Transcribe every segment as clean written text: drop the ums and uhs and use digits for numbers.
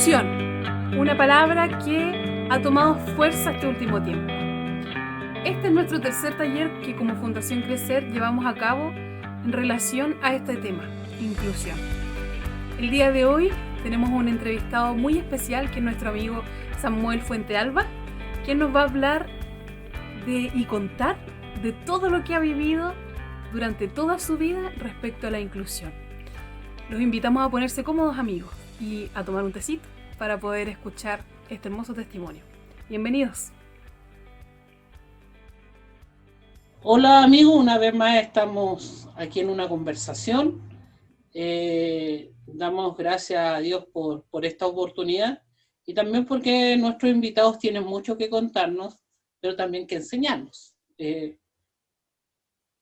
Inclusión, una palabra que ha tomado fuerza este último tiempo. Este es nuestro tercer taller que como Fundación Crecer llevamos a cabo en relación a este tema, inclusión. El día de hoy tenemos un entrevistado muy especial que es nuestro amigo Samuel Fuentealba, quien nos va a hablar y contar de todo lo que ha vivido durante toda su vida respecto a la inclusión. Los invitamos a ponerse cómodos, amigos, y a tomar un tecito para poder escuchar este hermoso testimonio. Bienvenidos. Hola amigos, una vez más estamos aquí en una conversación. Damos gracias a Dios por esta oportunidad y también porque nuestros invitados tienen mucho que contarnos, pero también que enseñarnos.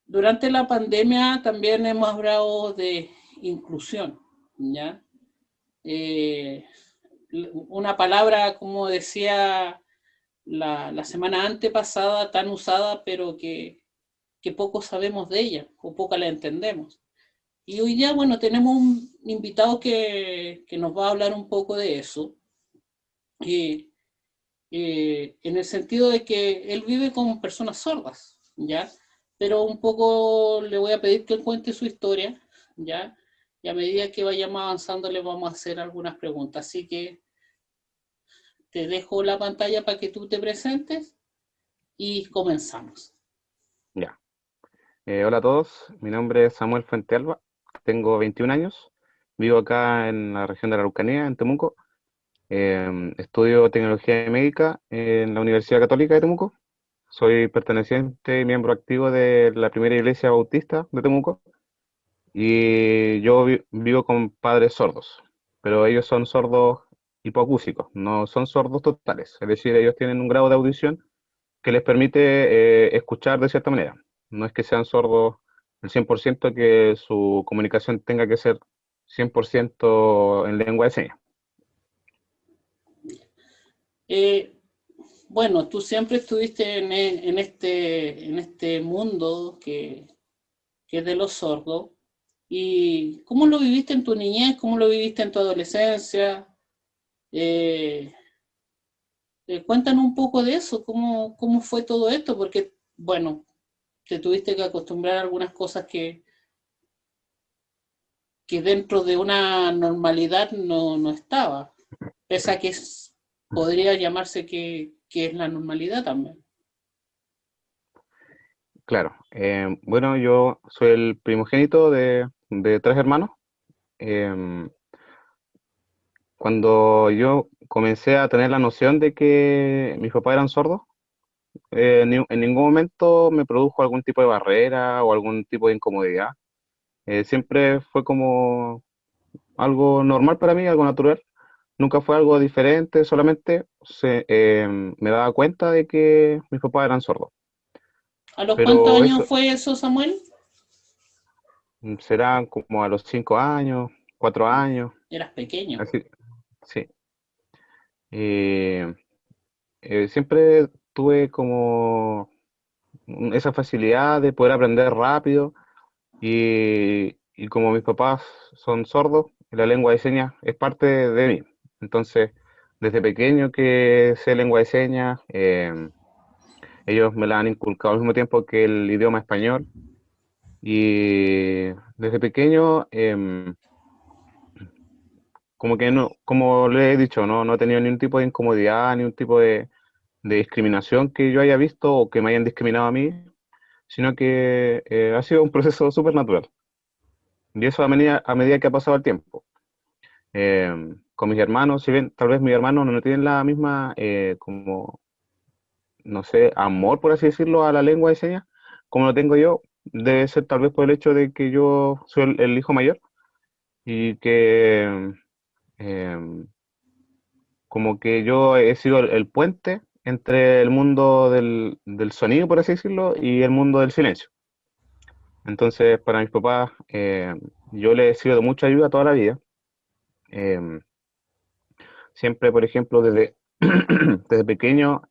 Durante la pandemia también hemos hablado de inclusión, ¿ya? Una palabra, como decía la semana antepasada, tan usada, pero que poco sabemos de ella o poco la entendemos. Y hoy día, bueno, tenemos un invitado que nos va a hablar un poco de eso, en el sentido de que él vive con personas sordas, ¿ya? Pero un poco le voy a pedir que él cuente su historia, ¿ya? Y a medida que vayamos avanzando le vamos a hacer algunas preguntas. Así que te dejo la pantalla para que tú te presentes y comenzamos. Ya. Hola a todos, mi nombre es Samuel Fuentealba, tengo 21 años, vivo acá en la región de la Araucanía, en Temuco. Estudio tecnología médica en la Universidad Católica de Temuco. Soy perteneciente y miembro activo de la primera iglesia bautista de Temuco. Y yo vivo con padres sordos, pero ellos son sordos hipoacúsicos, no son sordos totales. Es decir, ellos tienen un grado de audición que les permite escuchar de cierta manera. No es que sean sordos el 100%, que su comunicación tenga que ser 100% en lengua de señas. Bueno, tú siempre estuviste en este mundo que es de los sordos. ¿Y cómo lo viviste en tu niñez? ¿Cómo lo viviste en tu adolescencia? Eh, Cuéntanos un poco de eso, cómo fue todo esto, porque, bueno, te tuviste que acostumbrar a algunas cosas que dentro de una normalidad no estaba, pese a que podría llamarse que es la normalidad también. Claro, bueno, yo soy el primogénito de tres hermanos. Em, Cuando yo comencé a tener la noción de que mis papás eran sordos, en ningún momento me produjo algún tipo de barrera o algún tipo de incomodidad. Siempre fue como algo normal para mí, algo natural. Nunca fue algo diferente, solamente me daba cuenta de que mis papás eran sordos. ¿A los cuántos Pero años eso fue eso, Samuel? serán como a los 5 años, 4 años, Eras pequeño. así, sí. Eh, Siempre tuve como esa facilidad de poder aprender rápido y como mis papás son sordos, la lengua de señas es parte de mí. Entonces, desde pequeño que sé lengua de señas, ellos me la han inculcado al mismo tiempo que el idioma español. Y desde pequeño, como que no, como le he dicho, no he tenido ni un tipo de incomodidad, ni un tipo de discriminación que yo haya visto o que me hayan discriminado a mí, sino que ha sido un proceso súper natural. Y eso a medida que ha pasado el tiempo. Con mis hermanos, si bien tal vez mis hermanos no tienen la misma, como, no sé, amor, por así decirlo, a la lengua de señas, como lo tengo yo, debe ser tal vez por el hecho de que yo soy el hijo mayor y que em, como que yo he sido el puente entre el mundo del sonido, por así decirlo, y el mundo del silencio. Entonces, para mis papás, yo les he sido de mucha ayuda toda la vida. Em, Siempre, por ejemplo, desde pequeño,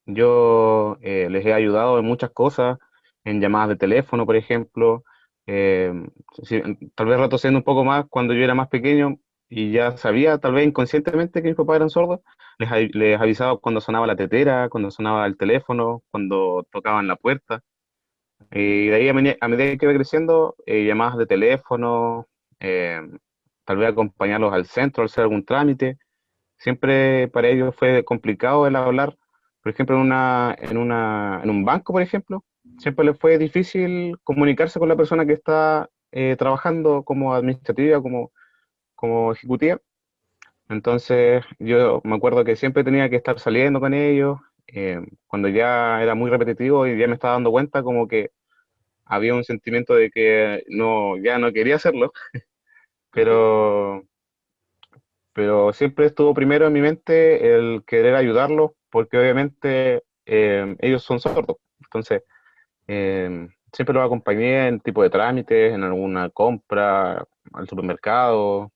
yo les he ayudado en muchas cosas, en llamadas de teléfono, por ejemplo. Tal vez retrocediendo un poco más, cuando yo era más pequeño, y ya sabía, tal vez inconscientemente, que mis papás eran sordos. Les avisaba cuando sonaba la tetera, cuando sonaba el teléfono, cuando tocaban la puerta. Y de ahí a medida que iba creciendo, llamadas de teléfono, eh, tal vez acompañarlos al centro, al hacer algún trámite. Siempre para ellos fue complicado el hablar, por ejemplo, en un banco, por ejemplo, siempre les fue difícil comunicarse con la persona que está trabajando como administrativa, como ejecutiva. Entonces yo me acuerdo que siempre tenía que estar saliendo con ellos, cuando ya era muy repetitivo y ya me estaba dando cuenta como que había un sentimiento de que no, ya no quería hacerlo, pero, pero siempre estuvo primero en mi mente el querer ayudarlos, porque obviamente ellos son sordos. Entonces, siempre los acompañé en tipo de trámites, en alguna compra, al supermercado,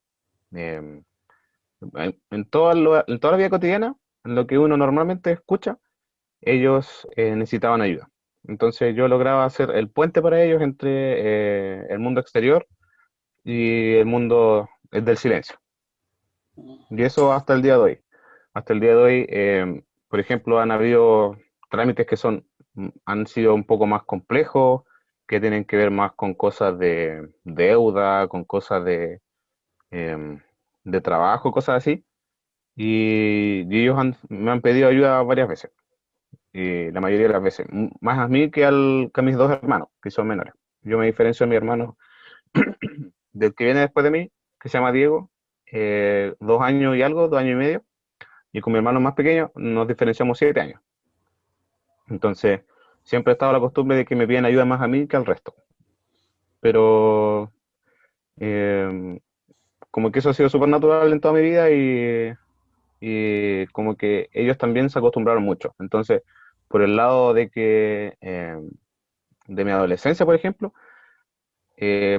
eh, en toda la vida cotidiana, en lo que uno normalmente escucha, ellos necesitaban ayuda. Entonces yo lograba hacer el puente para ellos entre el mundo exterior y el mundo del silencio. Y eso hasta el día de hoy. Hasta el día de hoy, por ejemplo, han habido trámites que han sido un poco más complejos, que tienen que ver más con cosas de deuda, con cosas em, de trabajo, cosas así. Y ellos me han pedido ayuda varias veces, y la mayoría de las veces, más a mí que a mis dos hermanos, que son menores. Yo me diferencio de mi hermano, del que viene después de mí, que se llama Diego, 2 años y algo, 2 años y medio, y con mi hermano más pequeño nos diferenciamos 7 años. Entonces, siempre he estado la costumbre de que me piden ayuda más a mí que al resto. Pero eh, como que eso ha sido súper natural en toda mi vida, y como que ellos también se acostumbraron mucho. Entonces, por el lado de que de mi adolescencia, por ejemplo,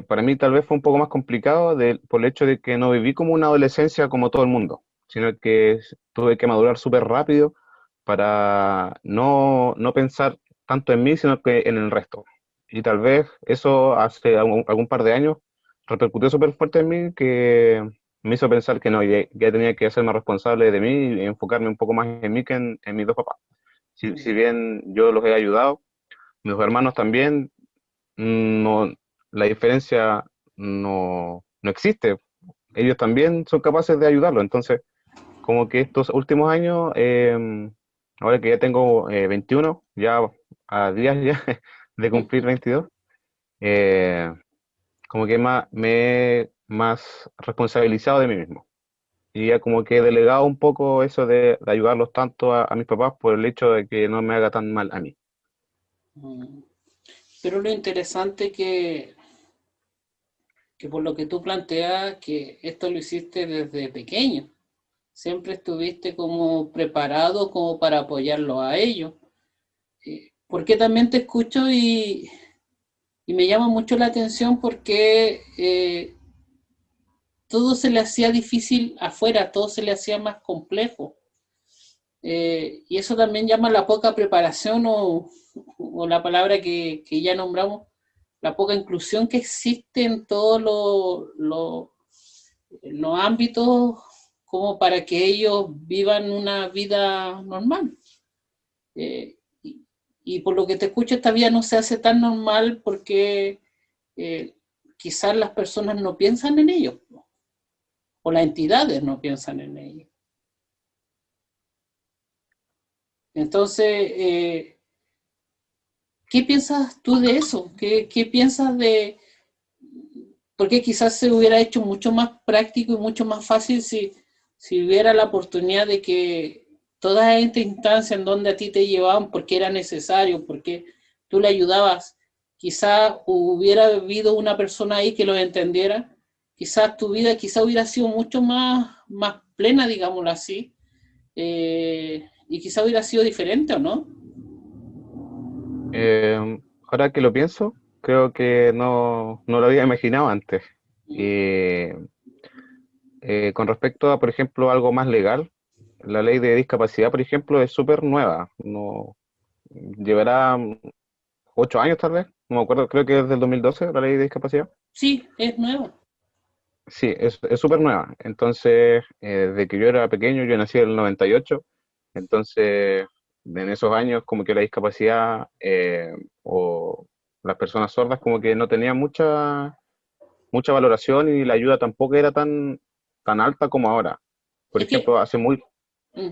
para mí tal vez fue un poco más complicado por el hecho de que no viví como una adolescencia como todo el mundo, sino que tuve que madurar súper rápido para no pensar tanto en mí, sino que en el resto. Y tal vez eso hace algún par de años repercutió súper fuerte en mí, que me hizo pensar que no, ya tenía que hacerme responsable de mí y enfocarme un poco más en mí que en mis dos papás. Si bien yo los he ayudado, mis dos hermanos también, no, la diferencia no existe. Ellos también son capaces de ayudarlo. Entonces, como que estos últimos años, ahora que ya tengo 21, ya a días ya de cumplir 22, eh, como que me he más responsabilizado de mí mismo. Y ya como que he delegado un poco eso de ayudarlos tanto a mis papás, por el hecho de que no me haga tan mal a mí. Pero lo interesante que por lo que tú planteas, que esto lo hiciste desde pequeño. Siempre estuviste como preparado como para apoyarlo a ellos. Porque también te escucho y me llama mucho la atención porque todo se le hacía difícil afuera, todo se le hacía más complejo. Y eso también llama la poca preparación o la palabra que ya nombramos, la poca inclusión que existe en todos los ámbitos como para que ellos vivan una vida normal. Y por lo que te escucho, esta vida no se hace tan normal porque quizás las personas no piensan en ellos, o las entidades no piensan en ellos. Entonces, ¿qué piensas tú de eso? ¿Qué piensas de...? Porque quizás se hubiera hecho mucho más práctico y mucho más fácil si hubiera la oportunidad de que toda esta instancia en donde a ti te llevaban porque era necesario, porque tú le ayudabas, quizás hubiera habido una persona ahí que lo entendiera, quizás tu vida hubiera sido mucho más plena, digámoslo así, y quizás hubiera sido diferente, ¿o no? Ahora que lo pienso, creo que no lo había imaginado antes. Y con respecto a, por ejemplo, algo más legal, la ley de discapacidad, por ejemplo, es súper nueva. No, llevará 8 años tal vez, no me acuerdo, creo que es del 2012 la ley de discapacidad. Sí, es nuevo. sí, es súper nueva. Entonces, desde que yo era pequeño, yo nací en el 98, entonces en esos años como que la discapacidad o las personas sordas como que no tenían mucha valoración y la ayuda tampoco era tan alta como ahora. Por Es que, ejemplo, hace muy,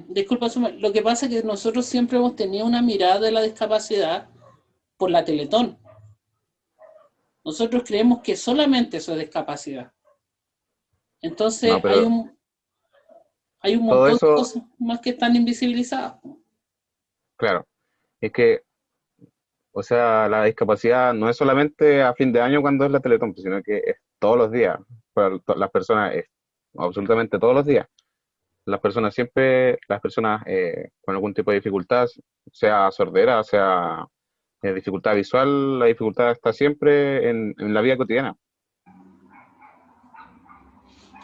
disculpa, lo que pasa es que nosotros siempre hemos tenido una mirada de la discapacidad por la Teletón. Nosotros creemos que solamente eso es discapacidad. no, Entonces pero hay un todo montón de eso, cosas más que están invisibilizadas. claro, es que, o sea, la discapacidad no es solamente a fin de año cuando es la Teletón, sino que es todos los días, para las personas, es absolutamente todos los días. Las personas con algún tipo de dificultad, sea sordera, sea dificultad visual, la dificultad está siempre en la vida cotidiana.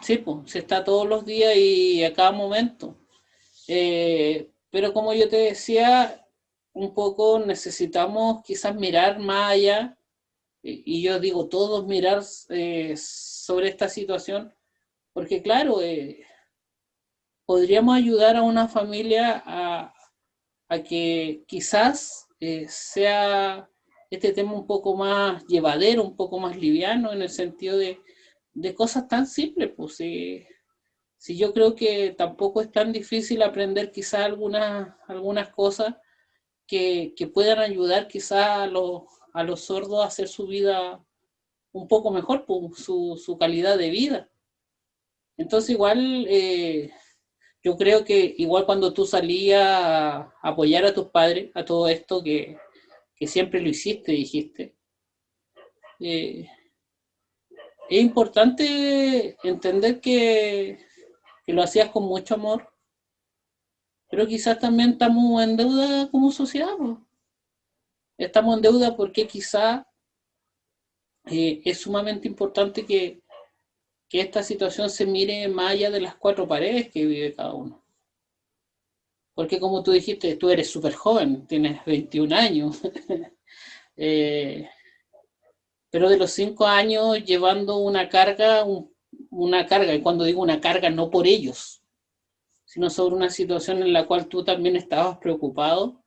Sí, pues, se está todos los días y a cada momento. Pero como yo te decía, un poco necesitamos quizás mirar más allá, y yo digo todos mirar sobre esta situación, porque claro, podríamos ayudar a una familia a que quizás sea este tema un poco más llevadero, un poco más liviano, en el sentido de cosas tan simples, pues si yo creo que tampoco es tan difícil aprender quizás algunas cosas que puedan ayudar quizás a los sordos a hacer su vida un poco mejor, pues, su calidad de vida. Entonces igual yo creo que igual cuando tú salías a apoyar a tus padres a todo esto que siempre lo hiciste, dijiste, eh, es importante entender que lo hacías con mucho amor, pero quizás también estamos en deuda como sociedad, pues. Estamos en deuda porque quizás es sumamente importante que esta situación se mire más allá de las cuatro paredes que vive cada uno. Porque como tú dijiste, tú eres súper joven, tienes 21 años, eh, pero de los 5 años llevando una carga, y cuando digo una carga, no por ellos, sino sobre una situación en la cual tú también estabas preocupado,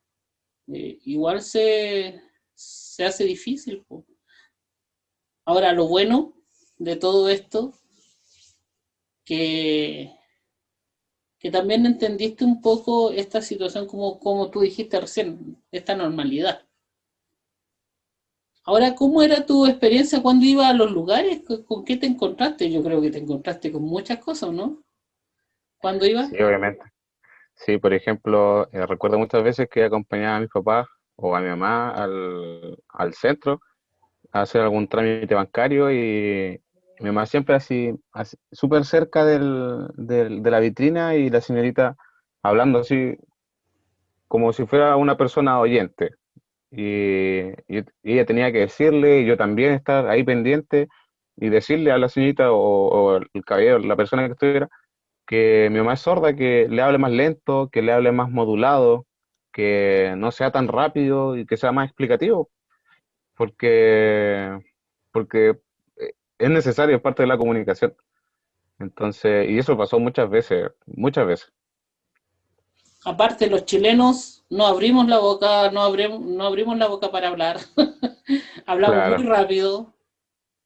igual se hace difícil, po. Ahora, lo bueno de todo esto, que, que también entendiste un poco esta situación como tú dijiste recién, esta normalidad. Ahora, ¿cómo era tu experiencia cuando ibas a los lugares? ¿Con qué te encontraste? Yo creo que te encontraste con muchas cosas, ¿no? ¿Cuándo ibas? Sí, obviamente. Sí, por ejemplo, recuerdo muchas veces que acompañaba a mis papás o a mi mamá al centro a hacer algún trámite bancario y mi mamá siempre así súper cerca de la vitrina y la señorita hablando así como si fuera una persona oyente. Y ella tenía que decirle, y yo también estar ahí pendiente y decirle a la señorita o el caballero, la persona que estuviera, que mi mamá es sorda, que le hable más lento, que le hable más modulado, que no sea tan rápido y que sea más explicativo, porque, porque es necesario, es parte de la comunicación. Entonces, y eso pasó muchas veces, muchas veces. Aparte, los chilenos no abrimos la boca, no abrimos la boca para hablar. Hablamos muy Claro, rápido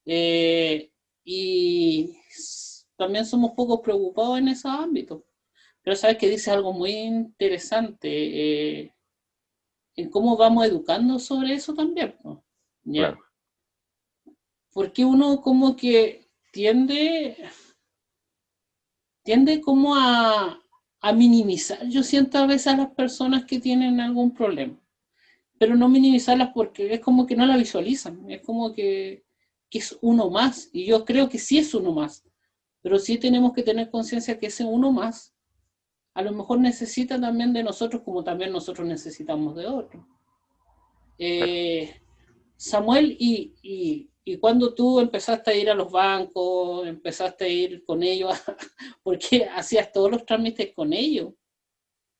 eh, y también somos poco preocupados en esos ámbitos. Pero sabes que dice algo muy interesante en cómo vamos educando sobre eso también, ¿no? claro. ¿Ya? Porque uno como que tiende como a minimizar, yo siento a veces a las personas que tienen algún problema, pero no minimizarlas porque es como que no la visualizan, es como que es uno más, y yo creo que sí es uno más, pero sí tenemos que tener conciencia que ese uno más a lo mejor necesita también de nosotros como también nosotros necesitamos de otros. Claro. Eh, Samuel, y cuando tú empezaste a ir a los bancos, empezaste a ir con ellos, porque hacías todos los trámites con ellos,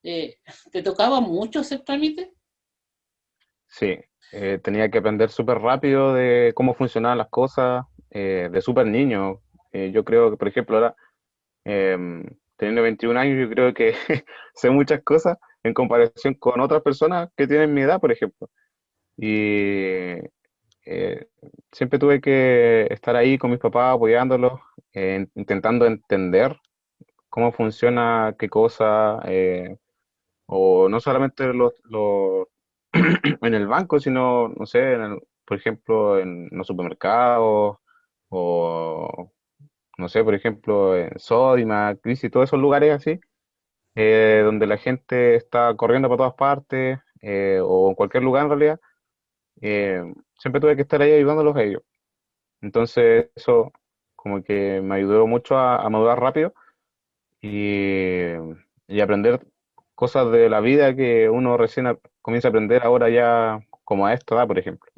eh, ¿te tocaba mucho hacer trámites? Sí, tenía que aprender súper rápido de cómo funcionaban las cosas, de súper niño. yo creo que, por ejemplo, ahora, teniendo 21 años, yo creo que sé muchas cosas en comparación con otras personas que tienen mi edad, por ejemplo. Y eh, siempre tuve que estar ahí con mis papás, apoyándolos, intentando entender cómo funciona qué cosa, o no solamente en el banco, sino, no sé, por ejemplo, en los supermercados, o no sé, por ejemplo, en Sodimac, Crisis, todos esos lugares así, donde la gente está corriendo para todas partes, o en cualquier lugar en realidad, siempre tuve que estar ahí ayudándolos a ellos. Entonces, eso como que me ayudó mucho a madurar rápido y, y aprender cosas de la vida que uno recién comienza a aprender ahora ya como a esta edad, por ejemplo.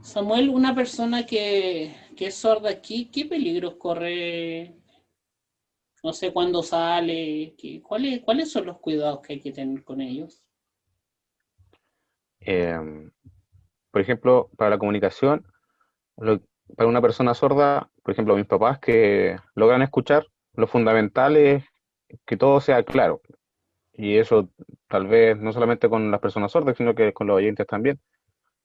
Samuel, una persona que es sorda aquí, ¿qué peligros corre? No sé cuándo sale, ¿cuáles son los cuidados que hay que tener con ellos? Eh, por ejemplo, para la comunicación, lo- para una persona sorda, por ejemplo, mis papás que logran escuchar, lo fundamental es que todo sea claro. Y eso tal vez no solamente con las personas sordas, sino que con los oyentes también.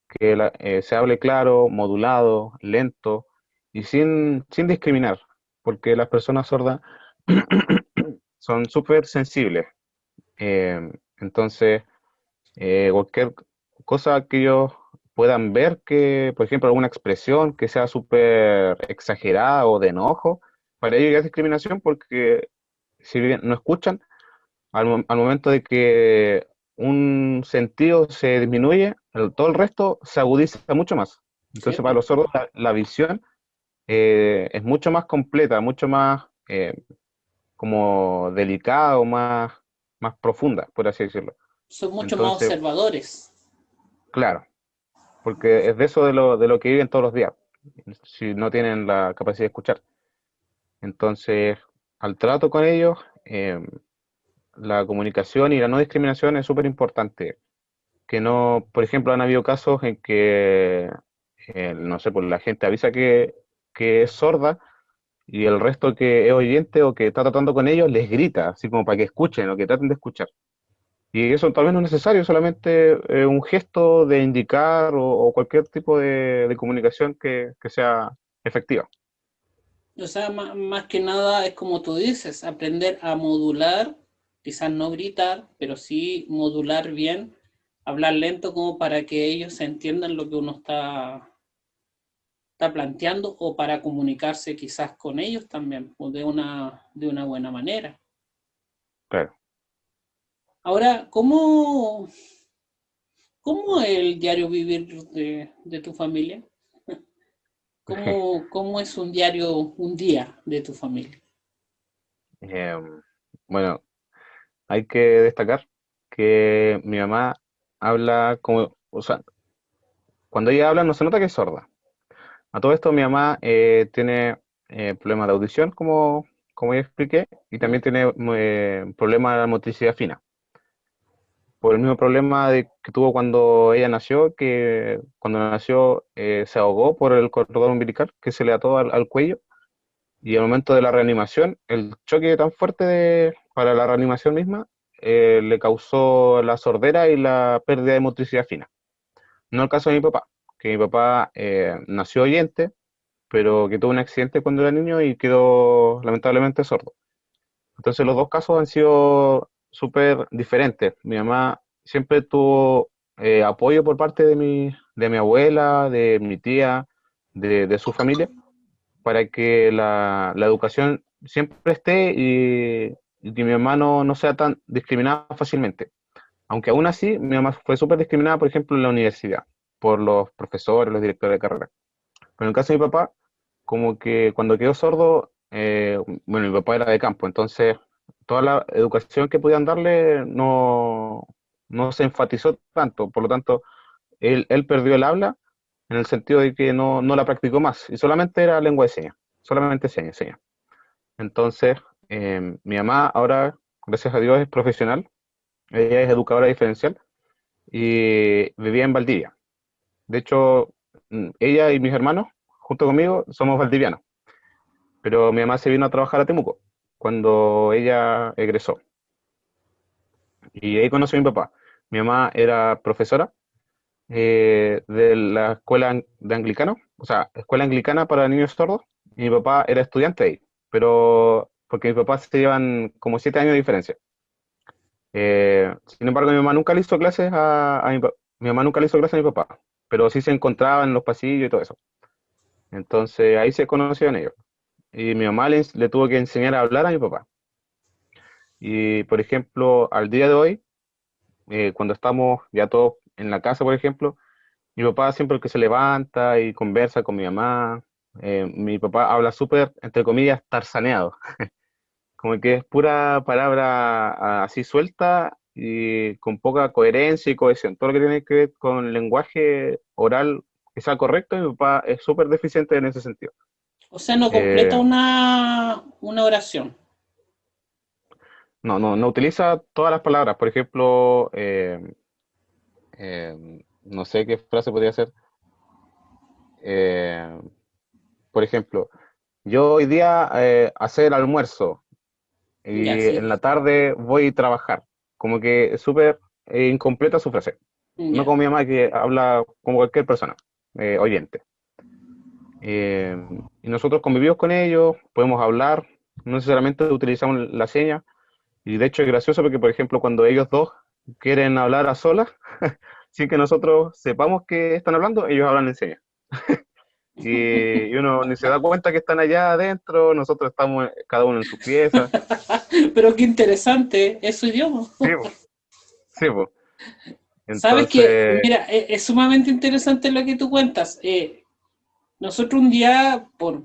Que se hable claro, modulado, lento y sin discriminar, porque las personas sordas son súper sensibles. Entonces, cualquier cosa que ellos puedan ver, que, por ejemplo, alguna expresión que sea súper exagerada o de enojo, para ellos ya es discriminación porque si bien no escuchan, al momento de que un sentido se disminuye, todo el resto se agudiza mucho más. ¿Sí? Entonces, para los sordos, la visión es mucho más completa, mucho más como delicada o más profunda, por así decirlo. Son mucho más Entonces, observadores. claro, porque es de eso de lo que viven todos los días, si no tienen la capacidad de escuchar. Entonces, al trato con ellos, la comunicación y la no discriminación es súper importante. Que no, por ejemplo, han habido casos en que, no sé, pues la gente avisa que es sorda y el resto que es oyente o que está tratando con ellos les grita, así como para que escuchen o que traten de escuchar. Y eso tal vez no es necesario, solamente un gesto de indicar o cualquier tipo de comunicación que sea efectiva. O sea, más que nada es como tú dices, aprender a modular, quizás no gritar, pero sí modular bien, hablar lento como para que ellos entiendan lo que uno está planteando o para comunicarse quizás con ellos también, o de una buena manera. Claro. Ahora, ¿cómo es el diario vivir de tu familia? ¿Cómo es un día de tu familia? Em, bueno, hay que destacar que mi mamá habla como, o sea, cuando ella habla no se nota que es sorda. A todo esto mi mamá tiene problemas de audición, como ya expliqué, y también ¿Mm? tiene problemas de la motricidad fina. Por el mismo problema que tuvo cuando ella nació, que cuando nació se ahogó por el cordón umbilical que se le ató al cuello, y al momento de la reanimación, el choque tan fuerte para la reanimación misma le causó la sordera y la pérdida de motricidad fina. No el caso de mi papá, que mi papá nació oyente, pero que tuvo un accidente cuando era niño y quedó lamentablemente sordo. Entonces los dos casos han sido súper diferentes. Mi mamá siempre tuvo apoyo por parte de mi abuela, de mi tía, de su familia, para que la educación siempre esté y que mi mamá no sea tan discriminada fácilmente. Aunque aún así, mi mamá fue súper discriminada, por ejemplo, en la universidad, por los profesores, los directores de carrera. Pero en el caso de mi papá, como que cuando quedó sordo, bueno, mi papá era de campo, entonces toda la educación que podían darle no se enfatizó tanto, por lo tanto, él perdió el habla en el sentido de que no la practicó más, y solamente era lengua de señas, solamente señas. Entonces, mi mamá ahora, gracias a Dios, es profesional, ella es educadora diferencial y vivía en Valdivia. De hecho, ella y mis hermanos junto conmigo somos valdivianos, pero mi mamá se vino a trabajar a Temuco cuando ella egresó. Y ahí conocí a mi papá. Mi mamá era profesora de la escuela de anglicano, o sea, escuela anglicana para niños sordos, y mi papá era estudiante ahí, pero porque mis papás se llevan como 7 años de diferencia. Sin embargo, mi mamá nunca le hizo clases mi mamá nunca le hizo clases a mi papá, pero sí se encontraban en los pasillos y todo eso. Entonces ahí se conocieron ellos. Y mi mamá le tuvo que enseñar a hablar a mi papá. Y por ejemplo, al día de hoy, cuando estamos ya todos en la casa, por ejemplo, mi papá siempre que se levanta y conversa con mi mamá, mi papá habla súper, entre comillas, tarzaneado, como que es pura palabra así suelta y con poca coherencia y cohesión. Todo lo que tiene que ver con lenguaje oral que sea correcto, mi papá es súper deficiente en ese sentido. O sea, no completa Eh, una oración. no utiliza todas las palabras. Por ejemplo, no sé qué frase podría ser. Eh, por ejemplo, yo hoy día hacer almuerzo Ya, y sí. en la tarde voy a trabajar. Como que es súper incompleta su frase. No Ya. como mi mamá que habla como cualquier persona, oyente. Eh, y nosotros convivimos con ellos, podemos hablar, no necesariamente utilizamos la seña. Y de hecho es gracioso porque, por ejemplo, cuando ellos dos quieren hablar a solas, sin que nosotros sepamos que están hablando, ellos hablan en señas. Y uno ni se da cuenta que están allá adentro, nosotros estamos cada uno en su pieza. Pero qué interesante es su idioma. Sí, po, sí, po. Sabes que, Entonces, mira, es sumamente interesante lo que tú cuentas. Nosotros un día, por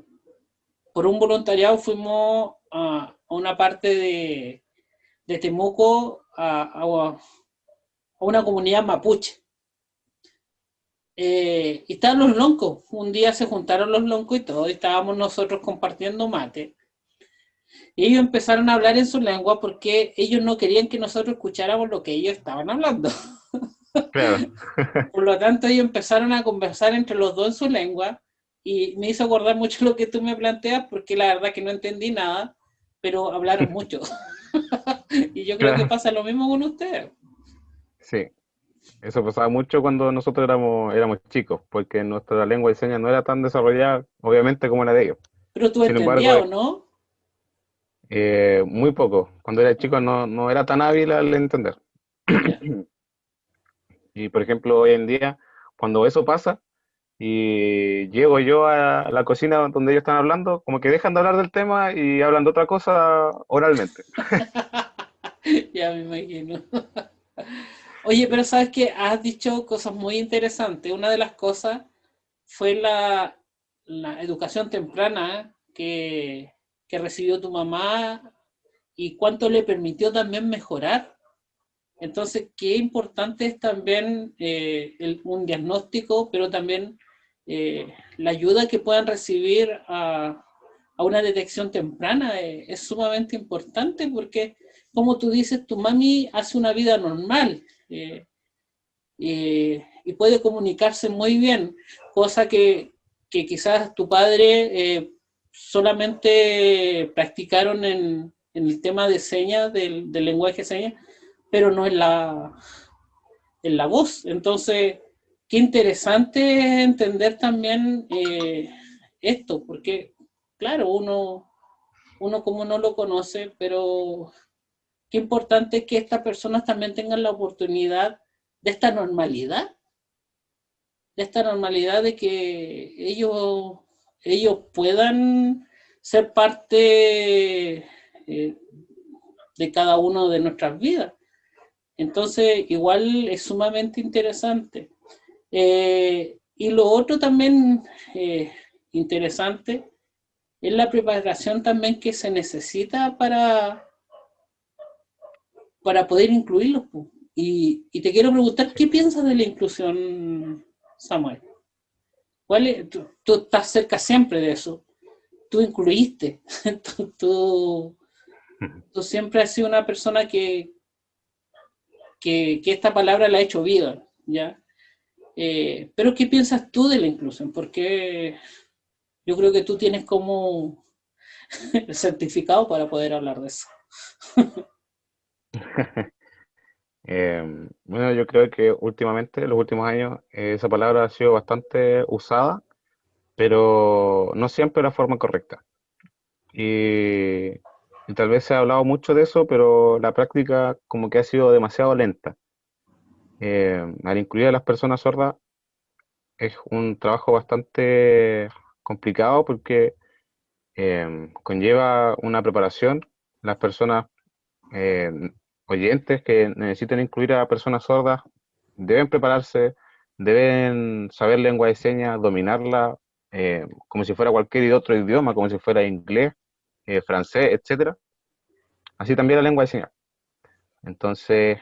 un voluntariado, fuimos a una parte de Temuco, a una comunidad mapuche. Y estaban los loncos. Un día se juntaron los loncos y todos, y estábamos nosotros compartiendo mate. Y ellos empezaron a hablar en su lengua porque ellos no querían que nosotros escucháramos lo que ellos estaban hablando. claro, Por lo tanto, ellos empezaron a conversar entre los dos en su lengua y me hizo acordar mucho lo que tú me planteas porque la verdad que no entendí nada, pero hablaron mucho. Y yo creo que claro, pasa lo mismo con ustedes. sí. Eso pasaba mucho cuando nosotros éramos chicos, porque nuestra lengua de señas no era tan desarrollada, obviamente, como la de ellos. Pero tú Sin embargo, entendías, ¿o no? muy poco. Cuando era chico no era tan hábil al entender. Ya. Y por ejemplo, hoy en día, cuando eso pasa y llego yo a la cocina donde ellos están hablando, como que dejan de hablar del tema y hablan de otra cosa oralmente. Ya me imagino. Oye, pero sabes que has dicho cosas muy interesantes. Una de las cosas fue la educación temprana que recibió tu mamá y cuánto le permitió también mejorar. Entonces, qué importante es también un diagnóstico, pero también la ayuda que puedan recibir a una detección temprana es sumamente importante porque, como tú dices, tu mami hace una vida normal y puede comunicarse muy bien, cosa que quizás tu padre solamente practicaron en el tema de señas, del lenguaje de señas, pero no en la voz. Entonces, qué interesante entender también esto, porque, claro, uno como no lo conoce, pero qué importante es que estas personas también tengan la oportunidad de esta normalidad de que ellos puedan ser parte de cada uno de nuestras vidas. Entonces, igual es sumamente interesante. Y lo otro también interesante es la preparación también que se necesita para poder incluirlos. Y te quiero preguntar, ¿qué piensas de la inclusión, Samuel? Tú estás cerca siempre de eso. Tú incluiste. tú, tú, tú siempre has sido una persona que esta palabra la ha hecho vida, ¿ya? Pero ¿qué piensas tú de la inclusión? ¿Por qué? Yo creo que tú tienes como el certificado para poder hablar de eso. Bueno, yo creo que últimamente, en los últimos años, esa palabra ha sido bastante usada, pero no siempre de la forma correcta. Y, y tal vez se ha hablado mucho de eso, pero la práctica como que ha sido demasiado lenta. Al incluir a las personas sordas es un trabajo bastante complicado porque conlleva una preparación. Las personas eh, oyentes que necesiten incluir a personas sordas deben prepararse, deben saber lengua de señas, dominarla como si fuera cualquier otro idioma, como si fuera inglés, francés, etcétera. Así también la lengua de señas. Entonces,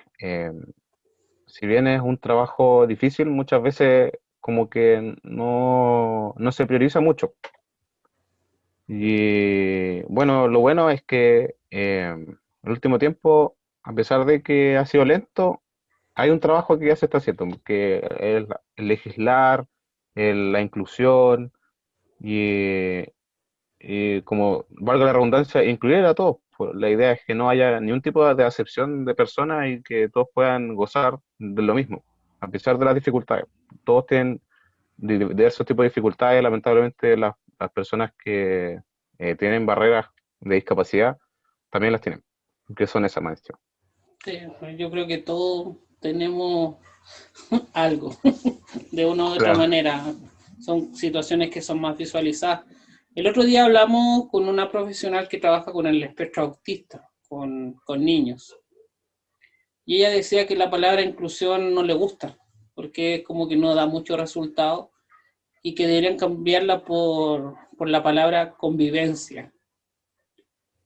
si bien es un trabajo difícil, muchas veces como que no se prioriza mucho. Y bueno, lo bueno es que el último tiempo, a pesar de que ha sido lento, hay un trabajo que ya se está haciendo, que es el legislar, la inclusión y, y como valga la redundancia, incluir a todos. Pues, la idea es que no haya ni un tipo de acepción de personas y que todos puedan gozar de lo mismo, a pesar de las dificultades. Todos tienen diversos tipos de dificultades, lamentablemente las personas que tienen barreras de discapacidad también las tienen, que son esas más. Sí, yo creo que todos tenemos algo de una u otra Claro. manera. Son situaciones que son más visualizadas. El otro día hablamos con una profesional que trabaja con el espectro autista, con niños. Y ella decía que la palabra inclusión no le gusta, porque es como que no da mucho resultado y que deberían cambiarla por la palabra convivencia.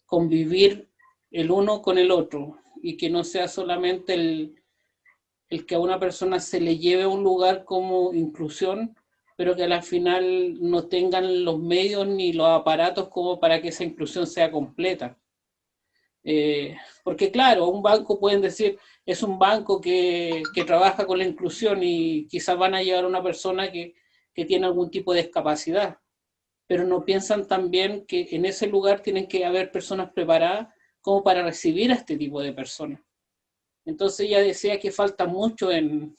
Convivir el uno con el otro y que no sea solamente el que a una persona se le lleve a un lugar como inclusión, pero que al final no tengan los medios ni los aparatos como para que esa inclusión sea completa. Porque claro, un banco pueden decir, es un banco que trabaja con la inclusión y quizás van a llevar a una persona que tiene algún tipo de discapacidad, pero no piensan también que en ese lugar tienen que haber personas preparadas como para recibir a este tipo de personas. Entonces ella decía que falta mucho en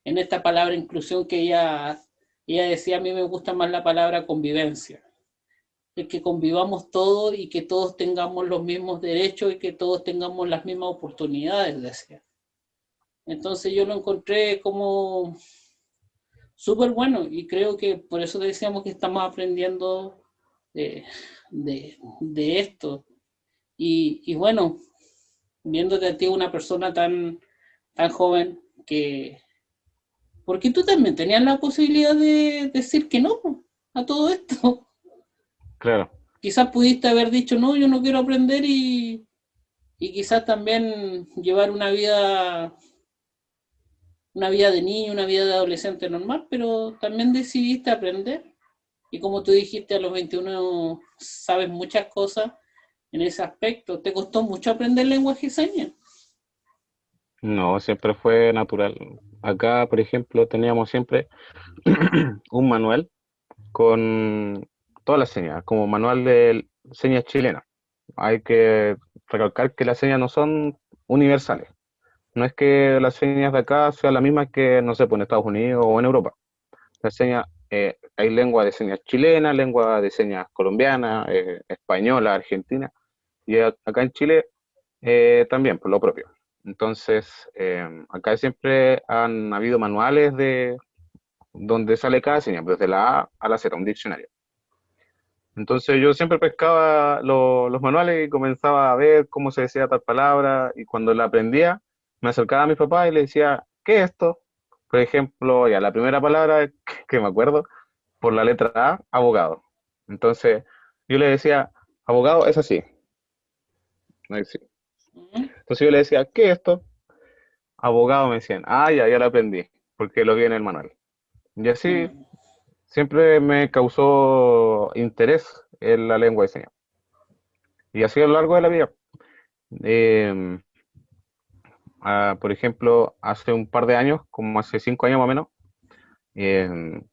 esta palabra inclusión que ella decía, a mí me gusta más la palabra convivencia, el que convivamos todos y que todos tengamos los mismos derechos y que todos tengamos las mismas oportunidades, decía. Entonces yo lo encontré como súper bueno y creo que por eso decíamos que estamos aprendiendo de, de esto. Y bueno, viéndote a ti una persona tan joven que... Porque tú también tenías la posibilidad de decir que no a todo esto. Claro, Quizás pudiste haber dicho, no, yo no quiero aprender y quizás también llevar una vida de niño, una vida de adolescente normal, pero también decidiste aprender. Y como tú dijiste, a los 21 sabes muchas cosas en ese aspecto. ¿Te costó mucho aprender lenguaje y señas? no, siempre fue natural. Acá, por ejemplo, teníamos siempre un manual con todas las señas, como manual de señas chilenas. Hay que recalcar que las señas no son universales. No es que las señas de acá sean las mismas que, no sé, pues en Estados Unidos o en Europa. Las señas, hay lengua de señas chilena, lengua de señas colombiana, española, argentina, y acá en Chile también, por lo propio. Entonces, acá siempre han habido manuales de donde sale cada señal, desde la A a la Z, un diccionario. Entonces yo siempre pescaba los manuales y comenzaba a ver cómo se decía tal palabra y cuando la aprendía me acercaba a mi papá y le decía, ¿qué es esto? Por ejemplo, ya la primera palabra que me acuerdo, por la letra A, abogado. Entonces yo le decía, abogado es así. Así. ¿Mm? Entonces yo le decía, ¿qué es esto? Abogado me decían, ah, ya lo aprendí, porque lo vi en el manual. Y así Mm. siempre me causó interés en la lengua de señas. Y así a lo largo de la vida. Eh, por ejemplo, hace un par de años, como hace 5 años más o menos,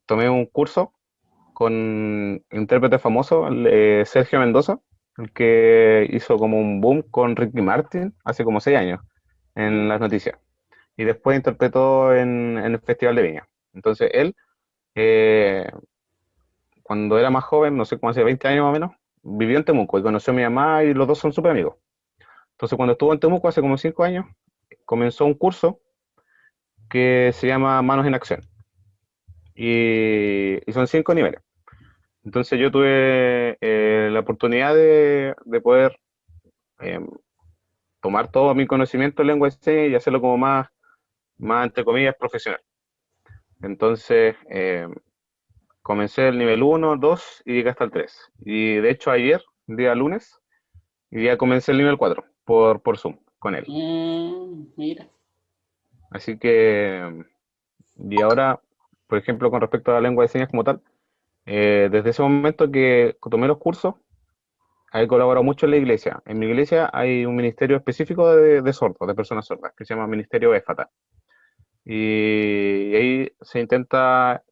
tomé un curso con intérprete famoso, Sergio Mendoza, el que hizo como un boom con Ricky Martin hace como 6 años en las noticias. Y después interpretó en el Festival de Viña. Entonces él, eh, cuando era más joven, no sé cómo hace 20 años más o menos, vivió en Temuco y conoció a mi mamá y los dos son súper amigos. Entonces cuando estuvo en Temuco hace como 5 años, comenzó un curso que se llama Manos en Acción. Y son 5 niveles. Entonces yo tuve la oportunidad de poder eh, tomar todo mi conocimiento en lengua de señas y hacerlo como más entre comillas, profesional. Entonces, comencé el nivel 1, 2 y llegué hasta el 3. Y de hecho ayer, día lunes, ya comencé el nivel 4 por Zoom con él. Mira. Así que, y ahora, por ejemplo, con respecto a la lengua de señas como tal, desde ese momento que tomé los cursos, he colaborado mucho en la iglesia. En mi iglesia hay un ministerio específico de sordos, de personas sordas, que se llama Ministerio EFATA. Y ahí se intenta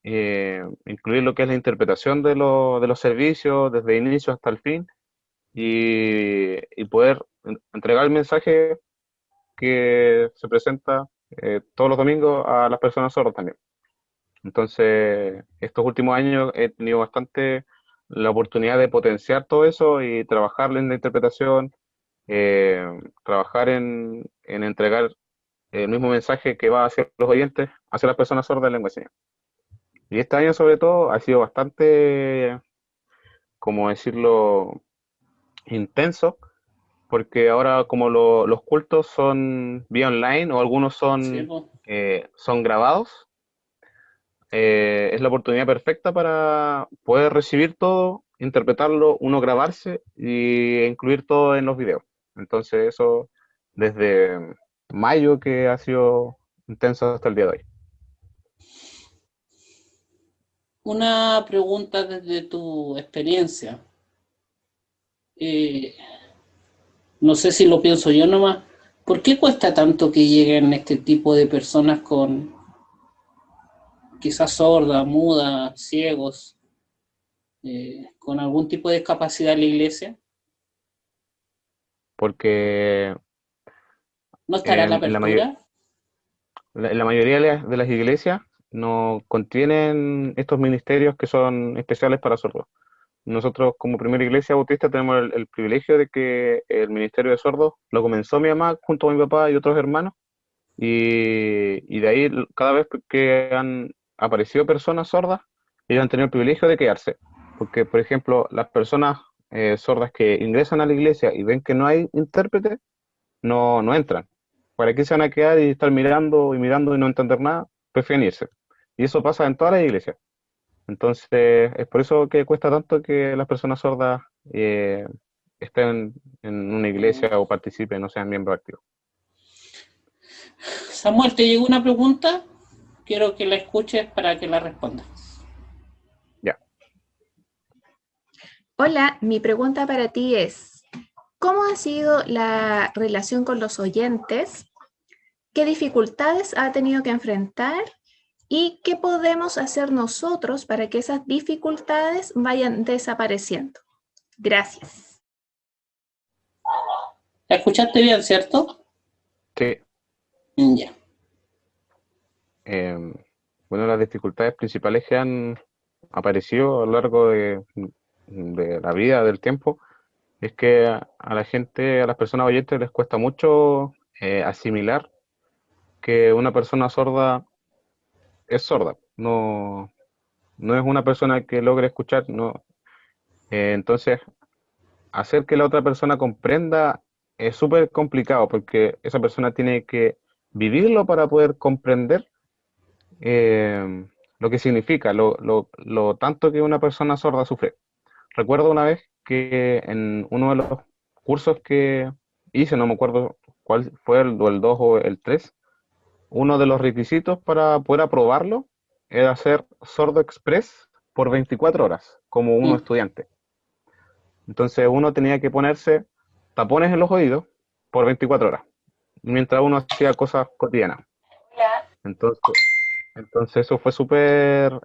incluir lo que es la interpretación de los servicios desde el inicio hasta el fin y poder entregar el mensaje que se presenta todos los domingos a las personas sordas también. Entonces, estos últimos años he tenido bastante la oportunidad de potenciar todo eso y trabajar en la interpretación, trabajar en entregar el mismo mensaje que va hacia los oyentes, hacia las personas sordas en lengua de señas. Y este año sobre todo ha sido bastante, como decirlo, intenso, porque ahora como los cultos son vía online o algunos Sí, son grabados, es la oportunidad perfecta para poder recibir todo, interpretarlo, uno grabarse y incluir todo en los videos. Entonces eso desde mayo que ha sido intenso hasta el día de hoy. una pregunta desde tu experiencia. Eh, no sé si lo pienso yo nomás. ¿Por qué cuesta tanto que lleguen este tipo de personas con quizás sordas, mudas, ciegos, con algún tipo de discapacidad en la iglesia? Porque ¿No estará la en apertura? la mayoría de las iglesias no contienen estos ministerios que son especiales para sordos. Nosotros como primera iglesia bautista tenemos el privilegio de que el ministerio de sordos lo comenzó mi mamá junto a mi papá y otros hermanos y de ahí cada vez que han aparecido personas sordas, ellos han tenido el privilegio de quedarse. Porque, por ejemplo, las personas sordas que ingresan a la iglesia y ven que no hay intérprete, no entran. ¿Para qué se van a quedar y estar mirando y no entender nada? Prefieren irse. Y eso pasa en todas las iglesias. Entonces, es por eso que cuesta tanto que las personas sordas estén en una iglesia o participen, no sean miembros activos. Samuel, ¿te llegó una pregunta? Quiero que la escuches para que la respondas. Ya. Hola, mi pregunta para ti es, ¿cómo ha sido la relación con los oyentes? ¿Qué dificultades ha tenido que enfrentar? ¿Y qué podemos hacer nosotros para que esas dificultades vayan desapareciendo? Gracias. ¿La escuchaste bien, cierto? Sí. Ya. Bueno, las dificultades principales que han aparecido a lo largo de la vida, del tiempo, es que a la gente, a las personas oyentes les cuesta mucho asimilar que una persona sorda es sorda, no es una persona que logre escuchar, no. Entonces, hacer que la otra persona comprenda es súper complicado porque esa persona tiene que vivirlo para poder comprender lo que significa, lo tanto que una persona sorda sufre. Recuerdo una vez que en uno de los cursos que hice, no me acuerdo cuál fue, el 2 o el 3, uno de los requisitos para poder aprobarlo era ser sordo express por 24 horas, como uno estudiante. Entonces uno tenía que ponerse tapones en los oídos por 24 horas, mientras uno hacía cosas cotidianas. Entonces eso fue súper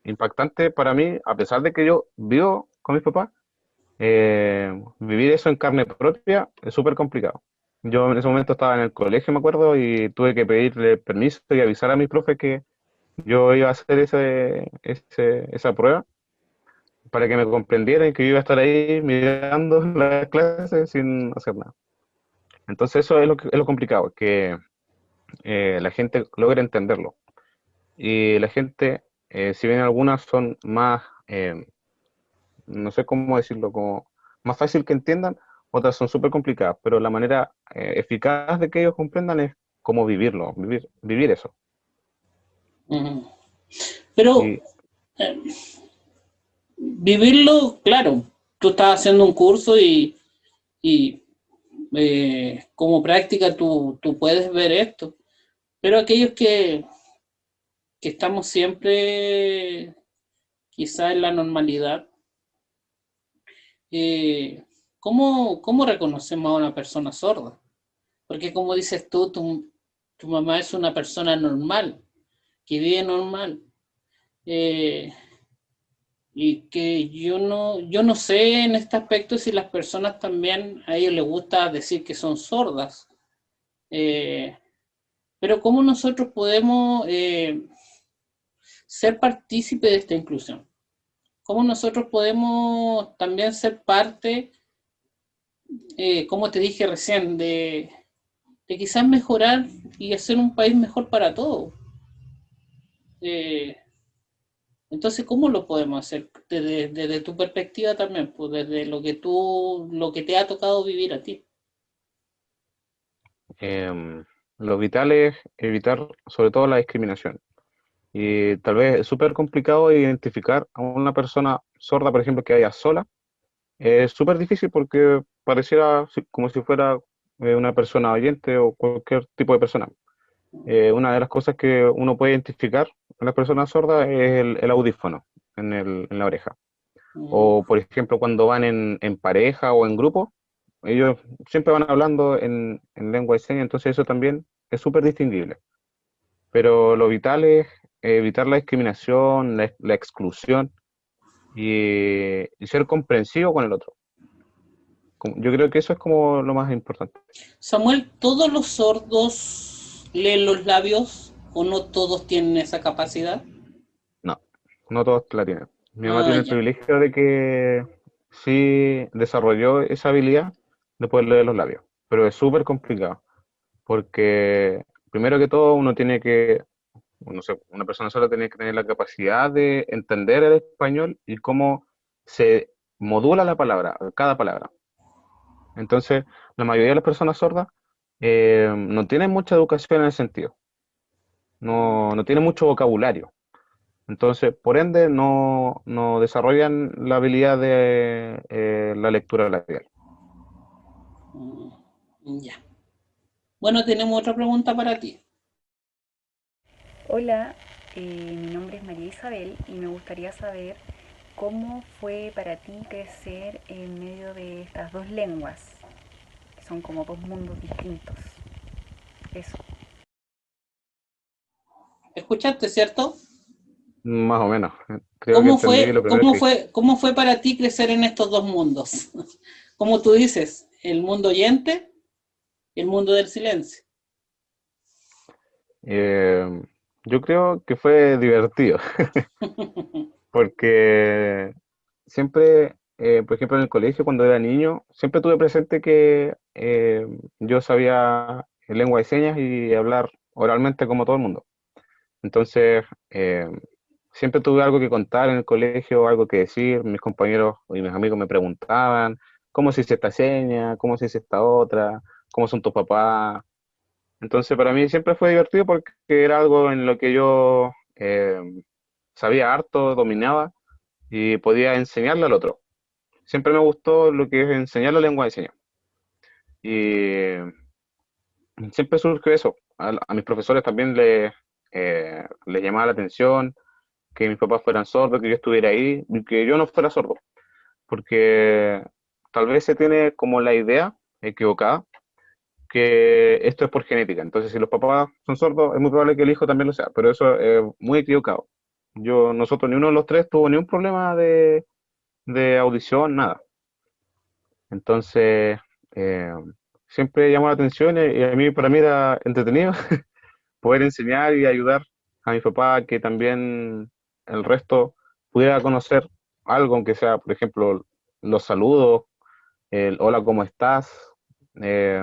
impactante para mí, a pesar de que yo vivo con mis papás, vivir eso en carne propia es súper complicado. Yo en ese momento estaba en el colegio, me acuerdo, y tuve que pedirle permiso y avisar a mi profe que yo iba a hacer esa prueba para que me comprendieran y que yo iba a estar ahí mirando las clases sin hacer nada. Entonces eso es lo complicado, que la gente logre entenderlo. Y la gente, si bien algunas son más, no sé cómo decirlo, como más fácil que entiendan, otras son súper complicadas, pero la manera eficaz de que ellos comprendan es cómo vivirlo, vivir eso. Ujú. Pero Y eh, vivirlo, claro, tú estás haciendo un curso y como práctica tú puedes ver esto, pero aquellos que estamos siempre quizá en la normalidad, eh, ¿cómo reconocemos a una persona sorda? Porque como dices tú, tu mamá es una persona normal, que vive normal. eh, y que yo no sé en este aspecto si las personas también a ellos les gusta decir que son sordas. Eh, pero ¿cómo nosotros podemos ser partícipes de esta inclusión? ¿Cómo nosotros podemos también ser parte, como te dije recién, de quizás mejorar y hacer un país mejor para todos? Eh, entonces, ¿cómo lo podemos hacer? Desde tu perspectiva también, pues desde lo que te ha tocado vivir a ti. lo vital es evitar sobre todo la discriminación. Y tal vez es súper complicado identificar a una persona sorda, por ejemplo, que haya sola. Es súper difícil porque pareciera como si fuera una persona oyente o cualquier tipo de persona. Una de las cosas que uno puede identificar en las personas sordas es el audífono en la oreja. Mm, O, por ejemplo, cuando van en pareja o en grupo, ellos siempre van hablando en lengua de señas, entonces eso también es súper distinguible. Pero lo vital es evitar la discriminación, la exclusión y ser comprensivo con el otro. Yo creo que eso es como lo más importante. Samuel, ¿todos los sordos leen los labios o no todos tienen esa capacidad? No, no todos la tienen. Mi mamá Ah, tiene el ya. privilegio de que sí desarrolló esa habilidad de poder leer los labios, pero es súper complicado, porque primero que todo uno tiene que, no sé, una persona sola tiene que tener la capacidad de entender el español y cómo se modula la palabra, cada palabra. Entonces, la mayoría de las personas sordas no tienen mucha educación en ese sentido, no tienen mucho vocabulario. Entonces, por ende, no desarrollan la habilidad de la lectura labial. Ya. Bueno, tenemos otra pregunta para ti. Hola, mi nombre es María Isabel y me gustaría saber cómo fue para ti crecer en medio de estas dos lenguas, que son como dos mundos distintos. Eso. ¿Escuchaste, cierto? Más o menos. Creo que entendí lo primero que dije. Cómo fue para ti crecer en estos dos mundos? Como tú dices, el mundo oyente y el mundo del silencio. Eh, yo creo que fue divertido, porque siempre, por ejemplo, en el colegio, cuando era niño, siempre tuve presente que yo sabía lengua de señas y hablar oralmente como todo el mundo. Entonces, siempre tuve algo que contar en el colegio, algo que decir. Mis compañeros y mis amigos me preguntaban, ¿cómo se dice esta seña? ¿Cómo se dice esta otra? ¿Cómo son tus papás? Entonces, para mí siempre fue divertido porque era algo en lo que yo sabía harto, dominaba y podía enseñarle al otro. Siempre me gustó lo que es enseñar la lengua de señas. Y siempre surgió eso. A mis profesores también les llamaba la atención que mis papás fueran sordos, que yo estuviera ahí y que yo no fuera sordo, porque tal vez se tiene como la idea equivocada que esto es por genética. Entonces, si los papás son sordos, es muy probable que el hijo también lo sea, pero eso es muy equivocado. Nosotros ni uno de los tres tuvo ni un problema de audición, nada. Entonces, eh, siempre llamó la atención y a mí, para mí era entretenido poder enseñar y ayudar a mi papá que también el resto pudiera conocer algo, aunque sea, por ejemplo, los saludos, el hola, ¿cómo estás? Eh,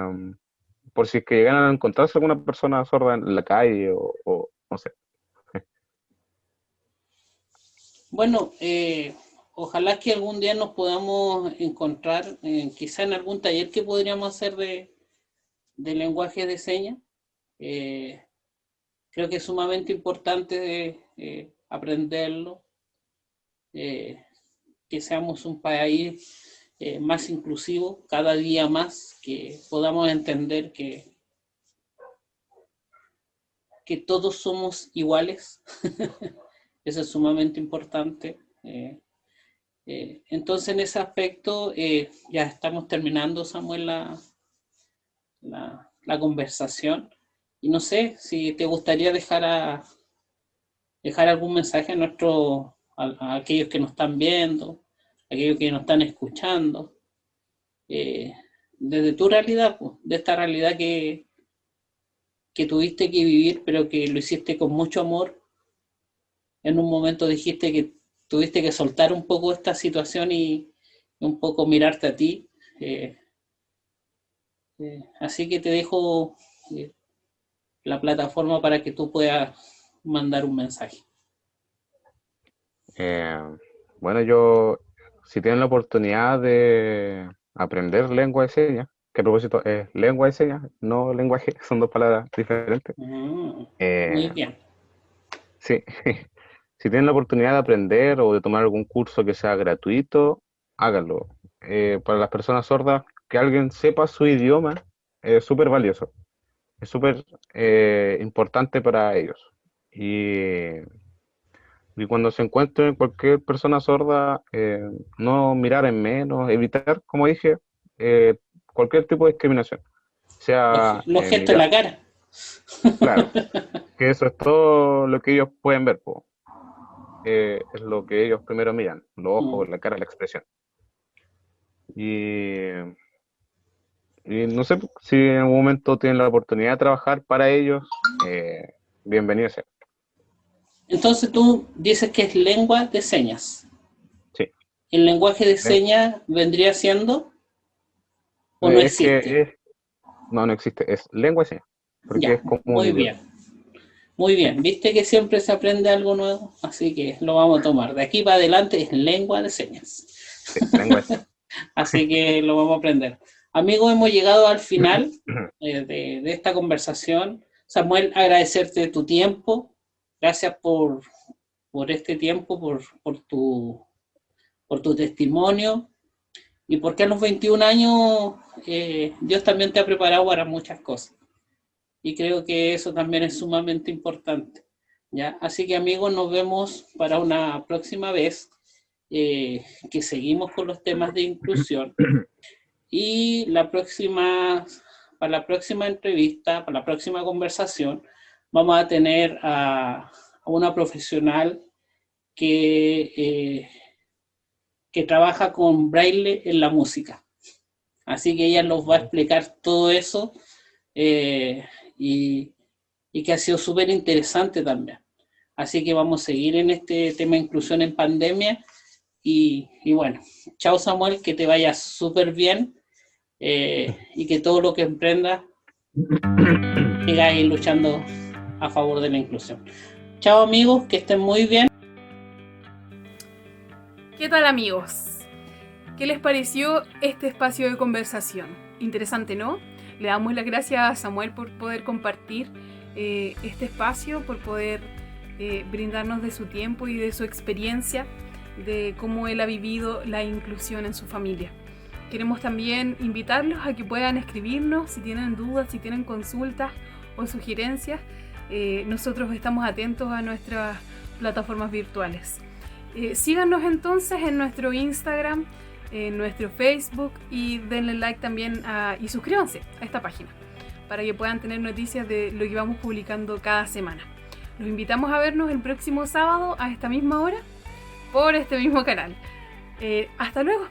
por si es que llegaran a encontrarse alguna persona sorda en la calle o no sé. Bueno, ojalá que algún día nos podamos encontrar, quizá en algún taller que podríamos hacer de lenguaje de señas. Creo que es sumamente importante aprenderlo, que seamos un país más inclusivo, cada día más, que podamos entender que todos somos iguales. Eso es sumamente importante. Entonces, en ese aspecto, ya estamos terminando, Samuel, la conversación. Y no sé si te gustaría dejar algún mensaje a aquellos que nos están viendo, a aquellos que nos están escuchando, desde tu realidad, pues, de esta realidad que tuviste que vivir, pero que lo hiciste con mucho amor. En un momento dijiste que tuviste que soltar un poco esta situación y un poco mirarte a ti. Así que te dejo la plataforma para que tú puedas mandar un mensaje. Bueno, si tienen la oportunidad de aprender lengua de señas, que a propósito es lengua de señas, no lenguaje, son dos palabras diferentes. Muy bien. Sí, si tienen la oportunidad de aprender o de tomar algún curso que sea gratuito, háganlo. Para las personas sordas, que alguien sepa su idioma es súper valioso, es súper importante para ellos. Y cuando se encuentren cualquier persona sorda, no mirar en menos, evitar, como dije, cualquier tipo de discriminación. Sea Los gestos en la cara. Claro, que eso es todo lo que ellos pueden ver, po. Es lo que ellos primero miran, los ojos, la cara, la expresión. Y no sé si en algún momento tienen la oportunidad de trabajar para ellos, bienvenido sea. Entonces tú dices que es lengua de señas. Sí. ¿El lenguaje de señas vendría siendo o no existe? No existe, es lengua de señas. Porque Ya, es como muy bien. Muy bien, viste que siempre se aprende algo nuevo, así que lo vamos a tomar. De aquí para adelante es lengua de señas. Sí, lengua de señas. Así que lo vamos a aprender. Amigos, hemos llegado al final de esta conversación. Samuel, agradecerte tu tiempo. Gracias por este tiempo, por tu testimonio. Y porque a los 21 años Dios también te ha preparado para muchas cosas. Y creo que eso también es sumamente importante. ¿Ya? Así que, amigos, nos vemos para una próxima vez, que seguimos con los temas de inclusión. Y para la próxima entrevista, para la próxima conversación, vamos a tener a una profesional que trabaja con braille en la música. Así que ella nos va a explicar todo eso, y que ha sido súper interesante también. Así que vamos a seguir en este tema de inclusión en pandemia. Y bueno, chao Samuel, que te vaya súper bien, y que todo lo que emprendas sigas luchando a favor de la inclusión. Chao amigos, que estén muy bien. ¿Qué tal amigos? ¿Qué les pareció este espacio de conversación? Interesante, ¿no? Le damos las gracias a Samuel por poder compartir este espacio, por poder brindarnos de su tiempo y de su experiencia, de cómo él ha vivido la inclusión en su familia. Queremos también invitarlos a que puedan escribirnos si tienen dudas, si tienen consultas o sugerencias. Nosotros estamos atentos a nuestras plataformas virtuales. Síganos entonces en nuestro Instagram, en nuestro Facebook, y denle like también y suscríbanse a esta página para que puedan tener noticias de lo que vamos publicando cada semana. Los invitamos a vernos el próximo sábado a esta misma hora por este mismo canal. Hasta luego.